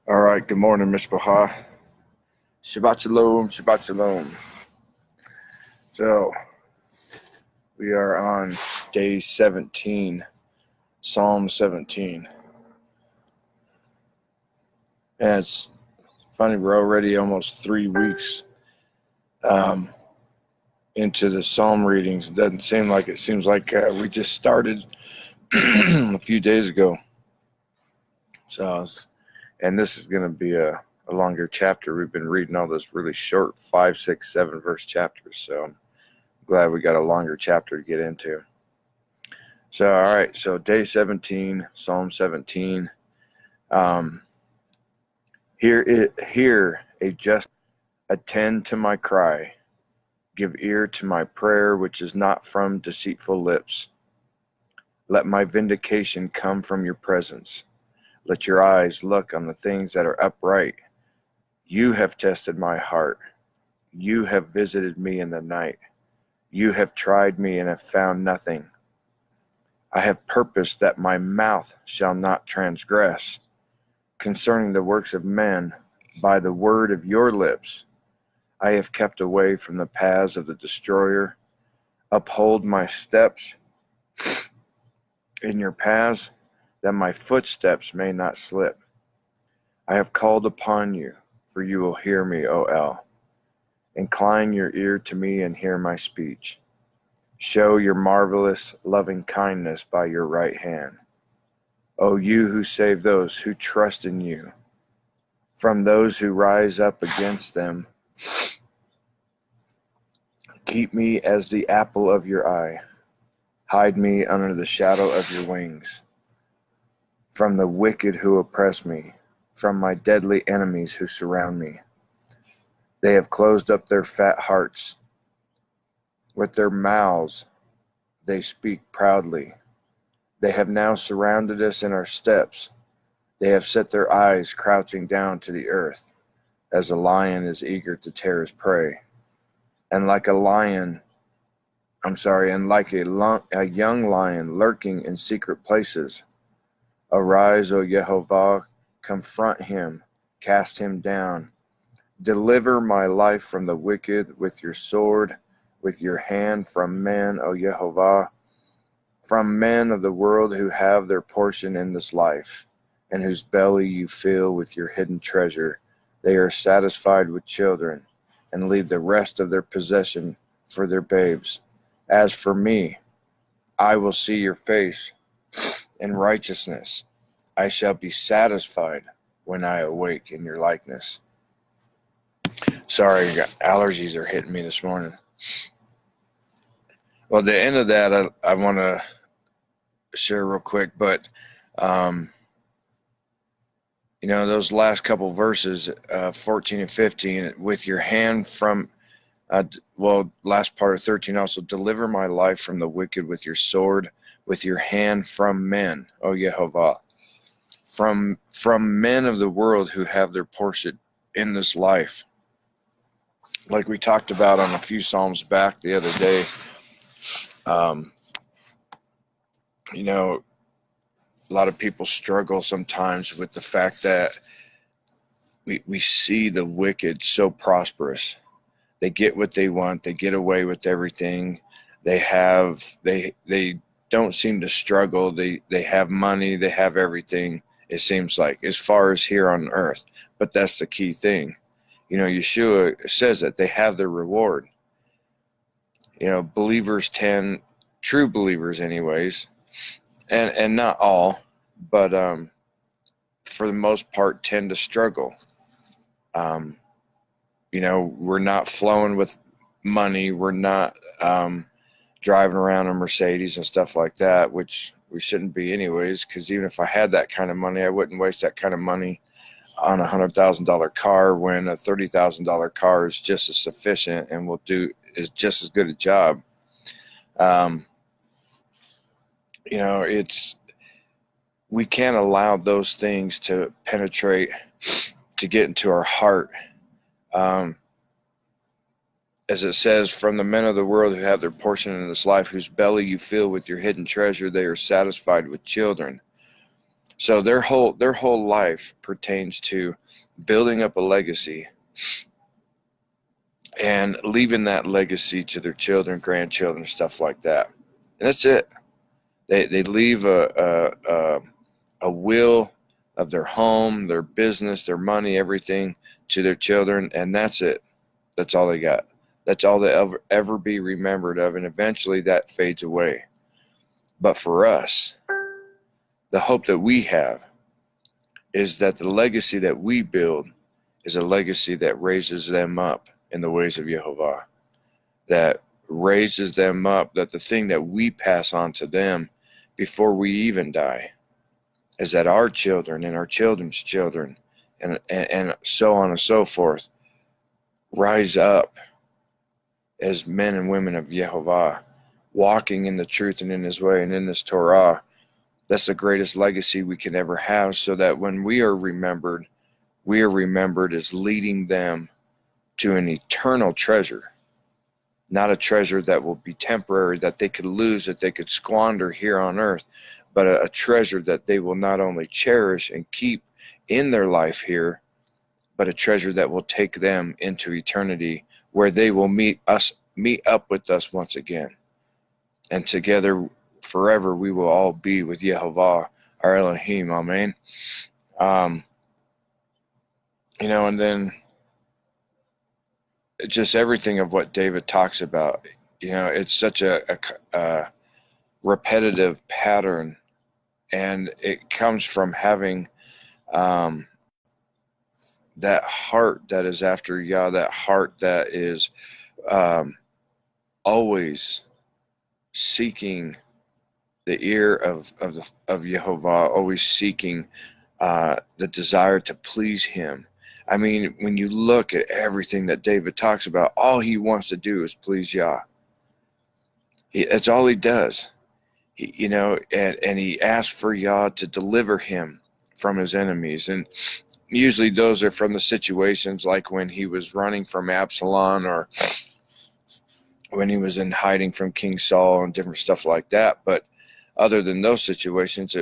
All right, good morning, Mishpacha. Shabbat Shalom, Shabbat Shalom. So, we are on day 17, Psalm 17. And it's funny, we're already almost 3 weeks into the Psalm readings. It doesn't seem like it. Seems like we just started a few days ago. So, and this is going to be a longer chapter. We've been reading all this really short 5, 6, 7 verse chapters. So, I'm glad we got a longer chapter to get into. So, all right, so day 17, Psalm 17. Hear a just, attend to my cry. Give ear to my prayer, which is not from deceitful lips. Let my vindication come from your presence. Let your eyes look on the things that are upright. You have tested my heart. You have visited me in the night. You have tried me and have found nothing. I have purposed that my mouth shall not transgress concerning the works of men by the word of your lips. I have kept away from the paths of the destroyer. Uphold my steps in your paths, that my footsteps may not slip. I have called upon you, for you will hear me, O El. Incline your ear to me and hear my speech. Show your marvelous loving kindness by your right hand. O you who save those who trust in you, from those who rise up against them, keep me as the apple of your eye. Hide me under the shadow of your wings. From the wicked who oppress me, from my deadly enemies who surround me. They have closed up their fat hearts. With their mouths they speak proudly. They have now surrounded us in our steps. They have set their eyes crouching down to the earth, as a lion is eager to tear his prey. And like a young lion lurking in secret places. Arise, O Yehovah, confront him, cast him down. Deliver my life from the wicked with your sword, with your hand from men, O Yehovah, from men of the world who have their portion in this life, and whose belly you fill with your hidden treasure. They are satisfied with children, and leave the rest of their possession for their babes. As for me, I will see your face in righteousness. I shall be satisfied when I awake in your likeness. Sorry, allergies are hitting me this morning. Well, the end of that, I want to share real quick, but those last couple verses, 14 and 15, with your hand from, last part of 13 also, deliver my life from the wicked with your sword, with your hand from men, O Yehovah, from men of the world who have their portion in this life. Like we talked about on a few Psalms back the other day, a lot of people struggle sometimes with the fact that we see the wicked so prosperous. They get what they want. They get away with everything. They don't seem to struggle. They have money. They have everything, it seems like, as far as here on earth. But that's the key thing. Yeshua says that they have their reward. Believers true believers anyways, and not all, but for the most part tend to struggle. We're not flowing with money. We're not driving around in Mercedes and stuff like that, which we shouldn't be anyways, because even if I had that kind of money, I wouldn't waste that kind of money on a $100,000 car when a $30,000 car is just as sufficient and is just as good a job. We can't allow those things to penetrate, to get into our heart. As it says, from the men of the world who have their portion in this life, whose belly you fill with your hidden treasure, they are satisfied with children. So their whole life pertains to building up a legacy and leaving that legacy to their children, grandchildren, stuff like that. And that's it. They leave a will of their home, their business, their money, everything to their children, and that's it. That's all they got. That's all they ever be remembered of, and eventually that fades away. But for us, the hope that we have is that the legacy that we build is a legacy that raises them up in the ways of Yehovah, that raises them up, that the thing that we pass on to them before we even die is that our children and our children's children and so on and so forth rise up as men and women of Yehovah, walking in the truth and in his way and in this Torah. That's the greatest legacy we can ever have, so that when we are remembered as leading them to an eternal treasure, not a treasure that will be temporary, that they could lose, that they could squander here on earth, but a treasure that they will not only cherish and keep in their life here, but a treasure that will take them into eternity, where they will meet up with us once again. And together forever we will all be with Yehovah, our Elohim. Amen. And then just everything of what David talks about, it's such a repetitive pattern, and it comes from having that heart that is after Yah, that heart that is always seeking the ear of Yehovah, always seeking the desire to please him. I mean, when you look at everything that David talks about, all he wants to do is please Yah. That's all he does. And he asks for Yah to deliver him from his enemies. And usually those are from the situations like when he was running from Absalom, or when he was in hiding from King Saul and different stuff like that. But other than those situations,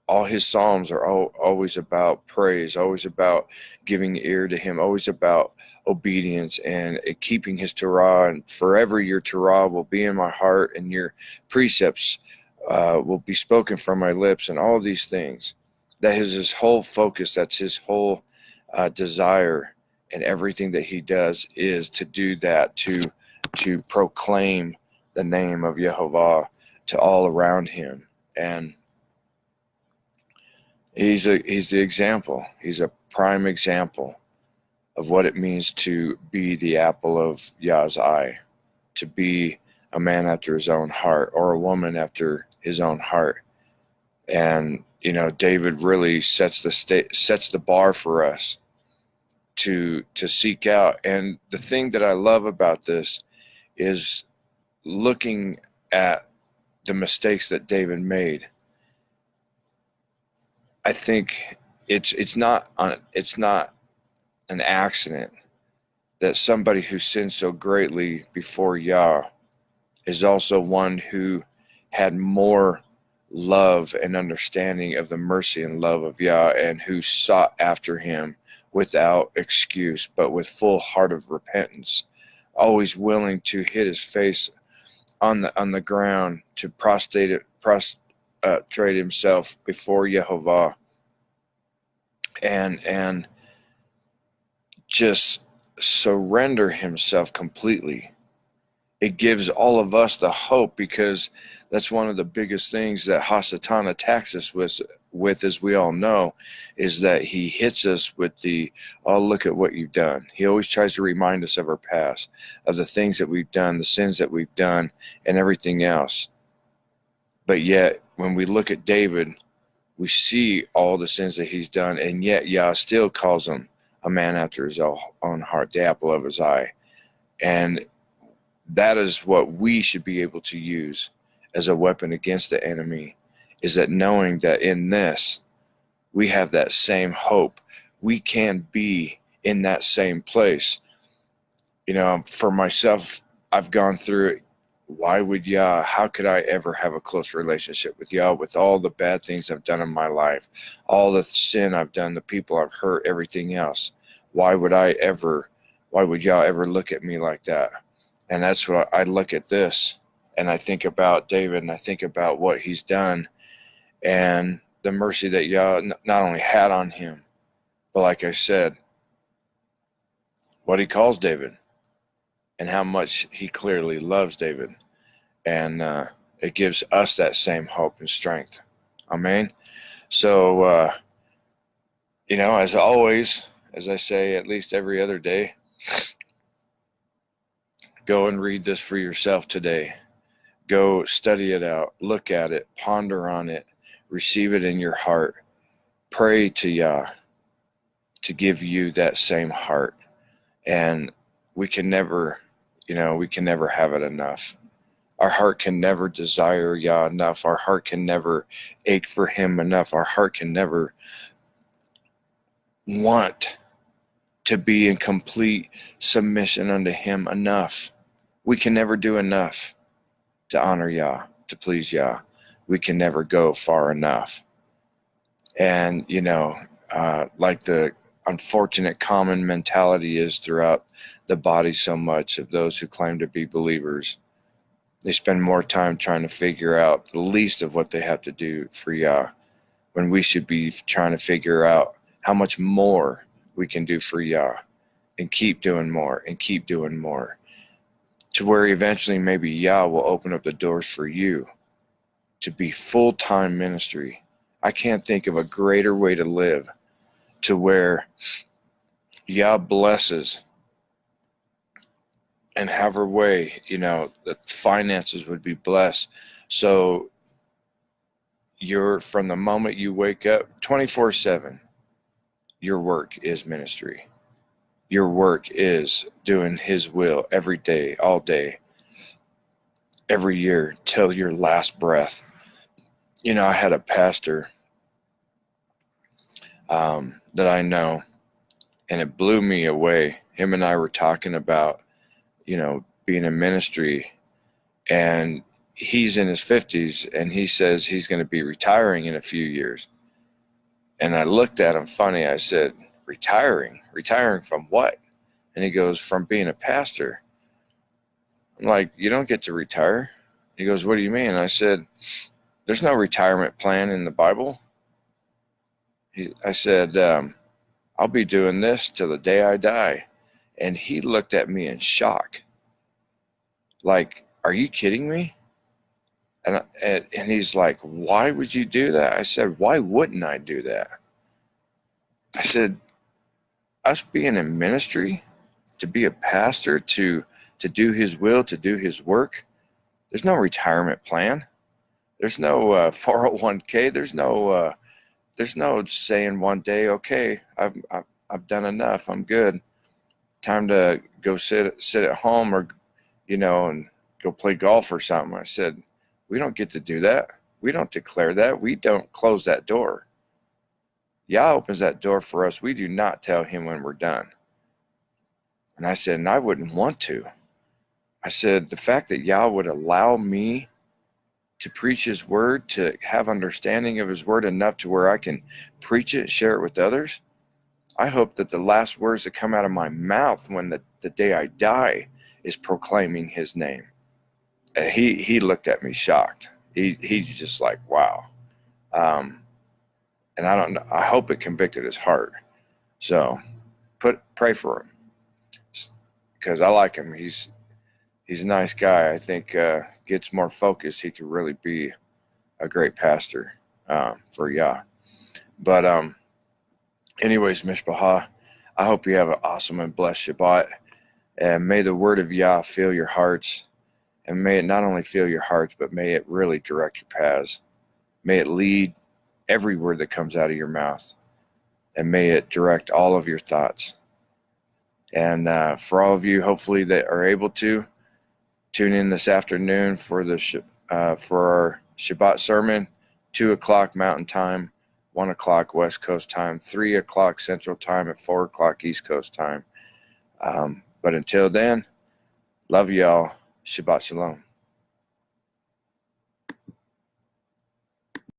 all his psalms are always about praise, always about giving ear to him, always about obedience and keeping his Torah. And forever your Torah will be in my heart, and your precepts will be spoken from my lips, and all these things. That is his whole focus. That's his whole desire, and everything that he does is to do that, to proclaim the name of Yehovah to all around him. And he's the example. He's a prime example of what it means to be the apple of Yah's eye, to be a man after his own heart, or a woman after his own heart. And David really sets the bar for us to seek out. And the thing that I love about this is looking at the mistakes that David made. I think it's not an accident that somebody who sinned so greatly before Yah is also one who had more love and understanding of the mercy and love of Yah, and who sought after him without excuse, but with full heart of repentance, always willing to hit his face on the ground, to prostrate himself before Yehovah, and just surrender himself completely. It gives all of us the hope, because that's one of the biggest things that Hasatan attacks us with, as we all know, is that he hits us with oh, look at what you've done. He always tries to remind us of our past, of the things that we've done, the sins that we've done, and everything else. But yet, when we look at David, we see all the sins that he's done, and yet Yah still calls him a man after his own heart, the apple of his eye. And that is what we should be able to use as a weapon against the enemy, is that knowing that in this, we have that same hope. We can be in that same place. For myself, I've gone through it why would Yah, how could I ever have a close relationship with Yah with all the bad things I've done in my life, all the sin I've done, the people I've hurt, everything else? Why would Yah ever look at me like that? And that's what I look at this, and I think about David, and I think about what he's done, and the mercy that Yah not only had on him, but like I said, what he calls David, and how much he clearly loves David. And it gives us that same hope and strength. Amen. So, as always, as I say at least every other day, go and read this for yourself today. Go study it out, look at it, ponder on it, receive it in your heart. Pray to Yah to give you that same heart. And we can never have it enough. Our heart can never desire Yah enough. Our heart can never ache for him enough. Our heart can never want to be in complete submission unto him enough. We can never do enough to honor Yah, to please Yah. We can never go far enough. And, like the unfortunate common mentality is throughout the body so much of those who claim to be believers, they spend more time trying to figure out the least of what they have to do for Yah, when we should be trying to figure out how much more we can do for Yah, and keep doing more and keep doing more, to where eventually maybe Yah will open up the doors for you to be full-time ministry. I can't think of a greater way to live, to where Yah blesses and have her way, the finances would be blessed. So from the moment you wake up 24/7, your work is ministry. Your work is doing his will every day, all day, every year, till your last breath. I had a pastor that I know, and it blew me away. Him and I were talking about, being in ministry, and he's in his 50s, and he says he's going to be retiring in a few years. And I looked at him funny. I said, retiring from what? And he goes, from being a pastor. I'm like, you don't get to retire. He goes, what do you mean? I said, there's no retirement plan in the Bible. I said, I'll be doing this till the day I die. And he looked at me in shock. Like, are you kidding me? And he's like, why would you do that? I said, why wouldn't I do that? I said, us being in ministry, to be a pastor, to do his will, to do his work, there's no retirement plan. There's no 401k. There's no saying one day, okay, I've done enough. I'm good. Time to go sit at home, or, and go play golf or something. I said, we don't get to do that. We don't declare that. We don't close that door. Yah opens that door for us. We do not tell him when we're done. And I said, and I wouldn't want to. I said, the fact that Yah would allow me to preach his word, to have understanding of his word enough to where I can preach it, share it with others. I hope that the last words that come out of my mouth when the day I die is proclaiming his name. And he looked at me shocked. He's just like, wow. And I don't know. I hope it convicted his heart. So pray for him, because I like him. He's a nice guy. I think gets more focus, he could really be a great pastor for Yah. But anyways, Mishpachah, I hope you have an awesome and blessed Shabbat. And may the word of Yah fill your hearts. And may it not only fill your hearts, but may it really direct your paths. May it lead every word that comes out of your mouth. And may it direct all of your thoughts. And for all of you, hopefully, that are able to, tune in this afternoon for our Shabbat sermon, 2 o'clock Mountain Time, 1 o'clock West Coast Time, 3 o'clock Central Time, and 4 o'clock East Coast Time. But until then, love y'all. Shabbat Shalom.